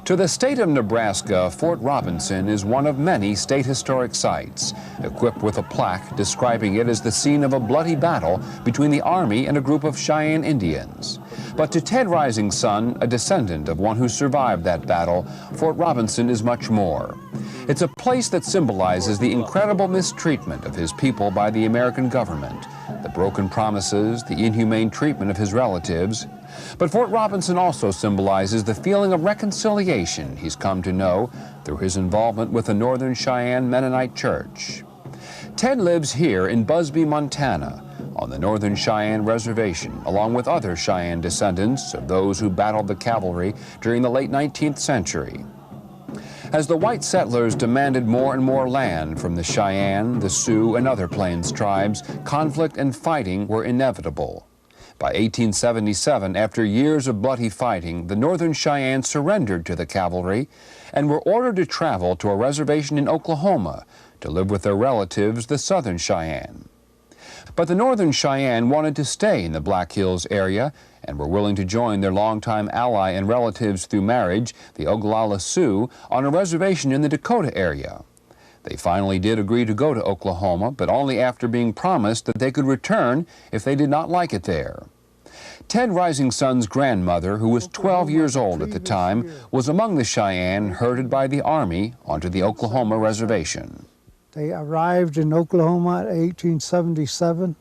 To the state of Nebraska, Fort Robinson is one of many state historic sites, equipped with a plaque describing it as the scene of a bloody battle between the Army and a group of Cheyenne Indians. But to Ted Risingsun, a descendant of one who survived that battle, Fort Robinson is much more. It's a place that symbolizes the incredible mistreatment of his people by the American government, the broken promises, the inhumane treatment of his relatives. But Fort Robinson also symbolizes the feeling of reconciliation he's come to know through his involvement with the Northern Cheyenne Mennonite Church. Ted lives here in Busby, Montana, on the Northern Cheyenne Reservation, along with other Cheyenne descendants of those who battled the cavalry during the late 19th century. As the white settlers demanded more and more land from the Cheyenne, the Sioux, and other Plains tribes, conflict and fighting were inevitable. By 1877, after years of bloody fighting, the Northern Cheyenne surrendered to the cavalry and were ordered to travel to a reservation in Oklahoma to live with their relatives, the Southern Cheyenne. But the Northern Cheyenne wanted to stay in the Black Hills area and were willing to join their longtime ally and relatives through marriage, the Oglala Sioux, on a reservation in the Dakota area. They finally did agree to go to Oklahoma, but only after being promised that they could return if they did not like it there. Ted Risingsun's grandmother, who was 12 years old at the time, was among the Cheyenne herded by the Army onto the Oklahoma reservation. They arrived in Oklahoma in 1877,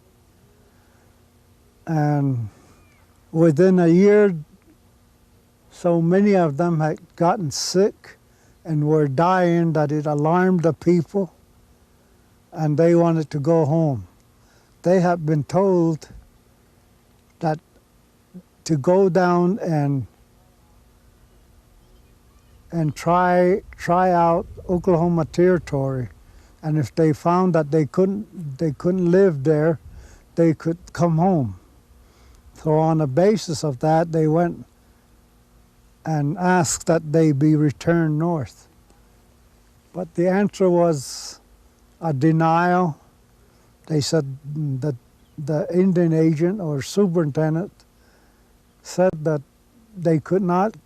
and within a year, so many of them had gotten sick and were dying that it alarmed the people, and they wanted to go home. They had been told that to go down and try out Oklahoma Territory, and if they found that they couldn't live there, they could come home. So on the basis of that, they went and asked that they be returned north. But the answer was a denial. They said that the Indian agent or superintendent said that they could not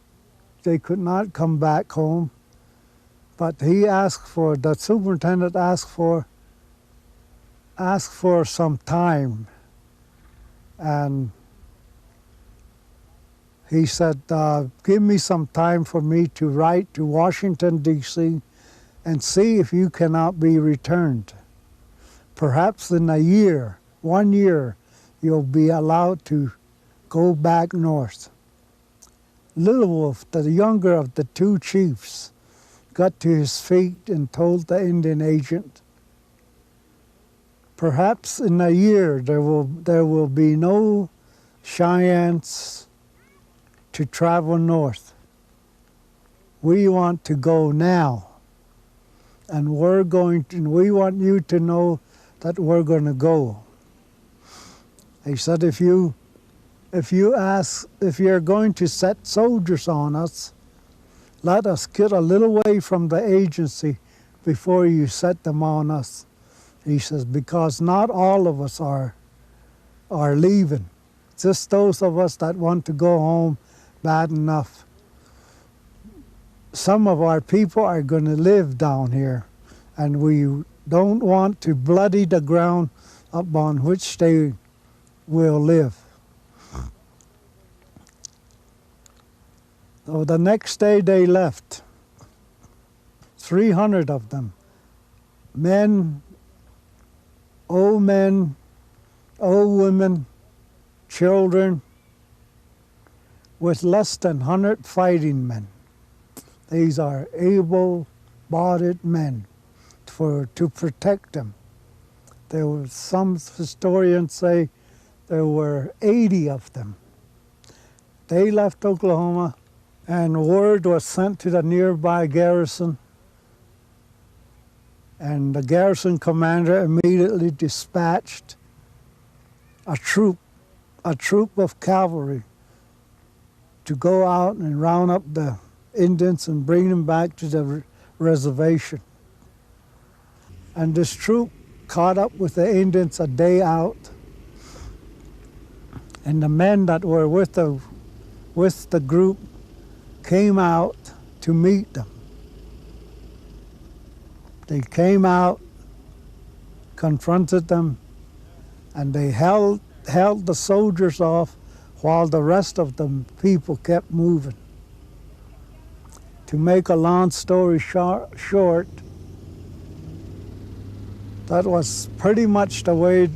come back home. But the superintendent asked for some time, and he said, give me some time for me to write to Washington, D.C. and see if you cannot be returned. Perhaps in 1 year, you'll be allowed to go back north. Little Wolf, the younger of the two chiefs, got to his feet and told the Indian agent, perhaps in a year there will be no Cheyennes to travel north. We want to go now, and we want you to know that we're going to go. He said, if you're going to set soldiers on us, let us get a little way from the agency before you set them on us. He says, because not all of us are leaving. Just those of us that want to go home bad enough. Some of our people are going to live down here, and we don't want to bloody the ground upon which they will live. So the next day they left, 300 of them, men, old women, children, with less than 100 fighting men. These are able-bodied men to protect them. There were, some historians say there were 80 of them. They left Oklahoma, and word was sent to the nearby garrison, and the garrison commander immediately dispatched a troop of cavalry to go out and round up the Indians and bring them back to the reservation. And this troop caught up with the Indians a day out, and the men that were with the group came out to meet them. They came out, confronted them, and they held the soldiers off while the rest of the people kept moving. To make a long story short, that was pretty much the way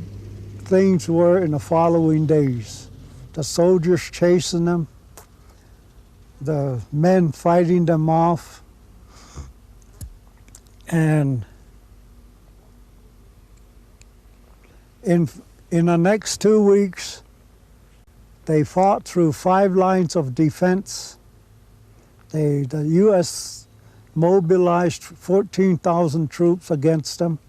things were in the following days. The soldiers chasing them, the men fighting them off, and in the next 2 weeks, they fought through 5 lines of defense. The U.S. mobilized 14,000 troops against them.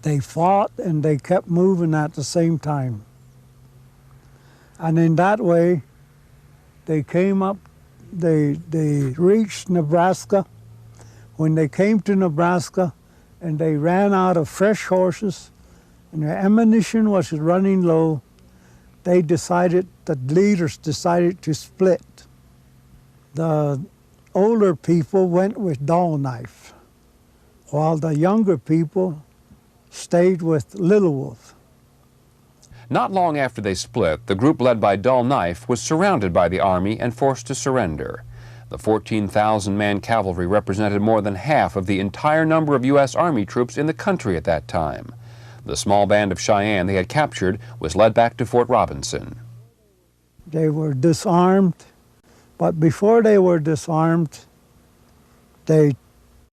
They fought and they kept moving at the same time. And in that way, they came up, they reached Nebraska. When they came to Nebraska and they ran out of fresh horses and their ammunition was running low, the leaders decided to split. The older people went with dull knife, while the younger people stayed with Little Wolf. Not long after they split, the group led by Dull Knife was surrounded by the Army and forced to surrender. The 14,000-man cavalry represented more than half of the entire number of U.S. Army troops in the country at that time. The small band of Cheyenne they had captured was led back to Fort Robinson. They were disarmed, but before they were disarmed, they